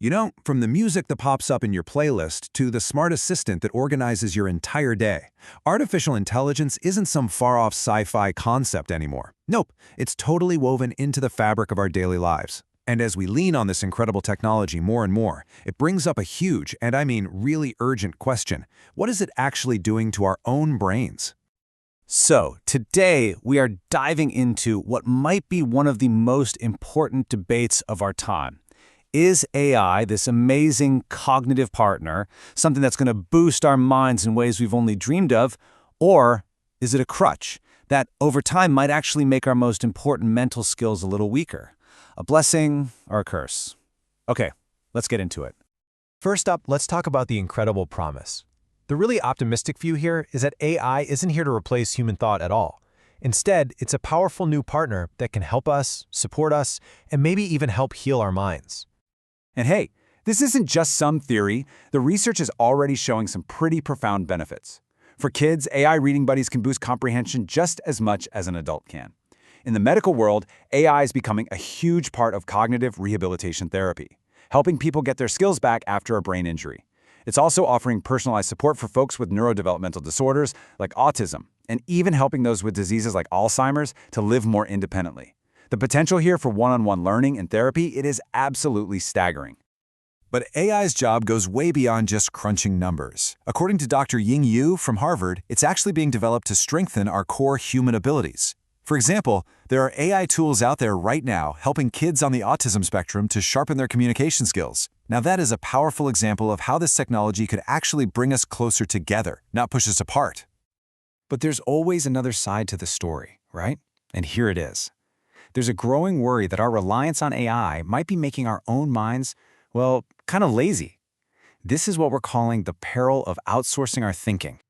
From the music that pops up in your playlist to the smart assistant that organizes your entire day, artificial intelligence isn't some far-off sci-fi concept anymore. Nope, it's totally woven into the fabric of our daily lives. And as we lean on this incredible technology more and more, it brings up a huge, and I mean really urgent question. What is it actually doing to our own brains? So, today we are diving into what might be one of the most important debates of our time. Is AI, this amazing cognitive partner, something that's going to boost our minds in ways we've only dreamed of, or is it a crutch that over time might actually make our most important mental skills a little weaker? A blessing or a curse? Okay, let's get into it. First up, let's talk about the incredible promise. The really optimistic view here is that AI isn't here to replace human thought at all. Instead, it's a powerful new partner that can help us, support us, and maybe even help heal our minds. And hey, this isn't just some theory. The research is already showing some pretty profound benefits. For kids, AI reading buddies can boost comprehension just as much as an adult can. In the medical world, AI is becoming a huge part of cognitive rehabilitation therapy, helping people get their skills back after a brain injury. It's also offering personalized support for folks with neurodevelopmental disorders like autism, and even helping those with diseases like Alzheimer's to live more independently. The potential here for one-on-one learning and therapy, it is absolutely staggering. But AI's job goes way beyond just crunching numbers. According to Dr. Ying Yu from Harvard, it's actually being developed to strengthen our core human abilities. For example, there are AI tools out there right now helping kids on the autism spectrum to sharpen their communication skills. Now that is a powerful example of how this technology could actually bring us closer together, not push us apart. But there's always another side to the story, right? And here it is. There's a growing worry that our reliance on AI might be making our own minds, well, kind of lazy. This is what we're calling the peril of outsourcing our thinking.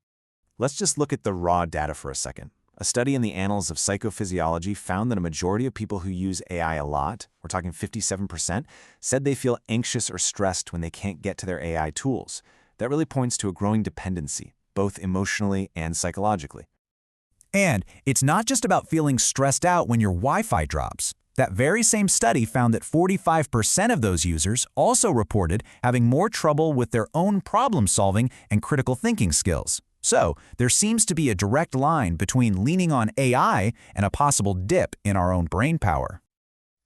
Let's just look at the raw data for a second. A study in the Annals of Psychophysiology found that a majority of people who use AI a lot, we're talking 57%, said they feel anxious or stressed when they can't get to their AI tools. That really points to a growing dependency, both emotionally and psychologically. And it's not just about feeling stressed out when your Wi-Fi drops. That very same study found that 45% of those users also reported having more trouble with their own problem-solving and critical thinking skills. So, there seems to be a direct line between leaning on AI and a possible dip in our own brain power.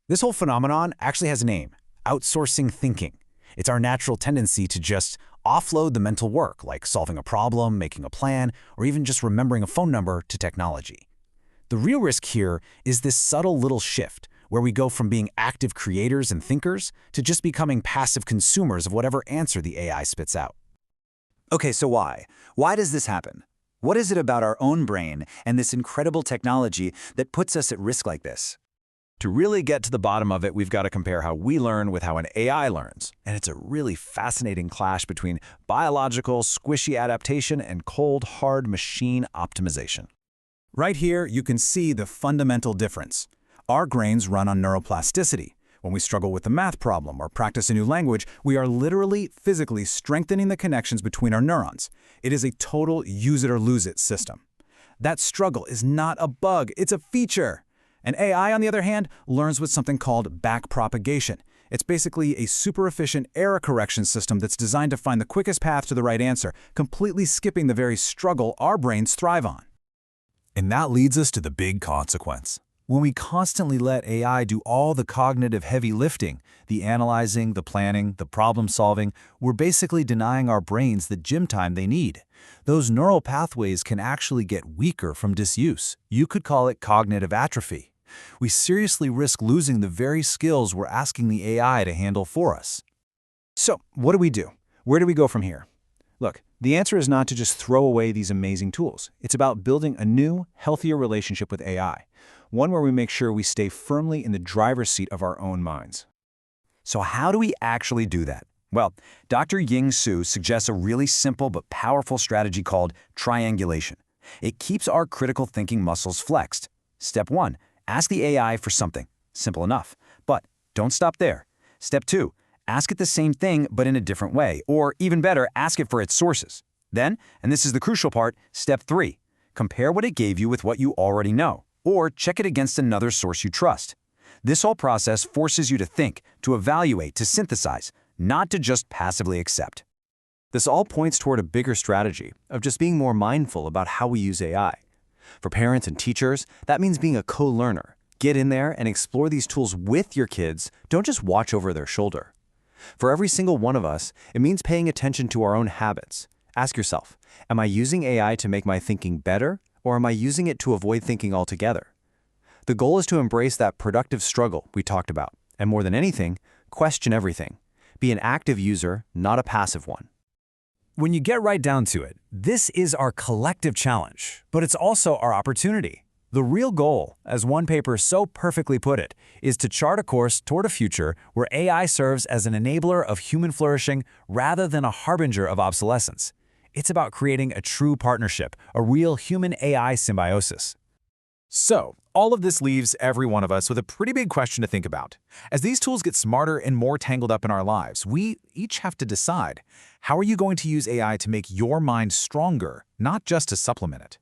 This whole phenomenon actually has a name: outsourcing thinking. It's our natural tendency to just offload the mental work, like solving a problem, making a plan, or even just remembering a phone number, to technology. The real risk here is this subtle little shift, where we go from being active creators and thinkers to just becoming passive consumers of whatever answer the AI spits out. Okay, so why? Why does this happen? What is it about our own brain and this incredible technology that puts us at risk like this? To really get to the bottom of it, we've got to compare how we learn with how an AI learns. And it's a really fascinating clash between biological, squishy adaptation and cold, hard machine optimization. Right here, you can see the fundamental difference. Our brains run on neuroplasticity. When we struggle with a math problem or practice a new language, we are literally, physically strengthening the connections between our neurons. It is a total use-it-or-lose-it system. That struggle is not a bug, it's a feature. And AI, on the other hand, learns with something called backpropagation. It's basically a super efficient error correction system that's designed to find the quickest path to the right answer, completely skipping the very struggle our brains thrive on. And that leads us to the big consequence. When we constantly let AI do all the cognitive heavy lifting, the analyzing, the planning, the problem solving, we're basically denying our brains the gym time they need. Those neural pathways can actually get weaker from disuse. You could call it cognitive atrophy. We seriously risk losing the very skills we're asking the AI to handle for us. So, what do we do? Where do we go from here? Look, the answer is not to just throw away these amazing tools. It's about building a new, healthier relationship with AI. One where we make sure we stay firmly in the driver's seat of our own minds. So how do we actually do that? Well, Dr. Ying Su suggests a really simple but powerful strategy called triangulation. It keeps our critical thinking muscles flexed. Step 1, ask the AI for something. Simple enough. But don't stop there. Step 2, ask it the same thing but in a different way. Or even better, ask it for its sources. Then, and this is the crucial part, step 3, compare what it gave you with what you already know. Or check it against another source you trust. This whole process forces you to think, to evaluate, to synthesize, not to just passively accept. This all points toward a bigger strategy of just being more mindful about how we use AI. For parents and teachers, that means being a co-learner. Get in there and explore these tools with your kids, don't just watch over their shoulder. For every single one of us, it means paying attention to our own habits. Ask yourself, am I using AI to make my thinking better, or am I using it to avoid thinking altogether? The goal is to embrace that productive struggle we talked about, and more than anything, question everything. Be an active user, not a passive one. When you get right down to it, this is our collective challenge, but it's also our opportunity. The real goal, as one paper so perfectly put it, is to chart a course toward a future where AI serves as an enabler of human flourishing rather than a harbinger of obsolescence. It's about creating a true partnership, a real human-AI symbiosis. So, all of this leaves every one of us with a pretty big question to think about. As these tools get smarter and more tangled up in our lives, we each have to decide, how are you going to use AI to make your mind stronger, not just to supplement it?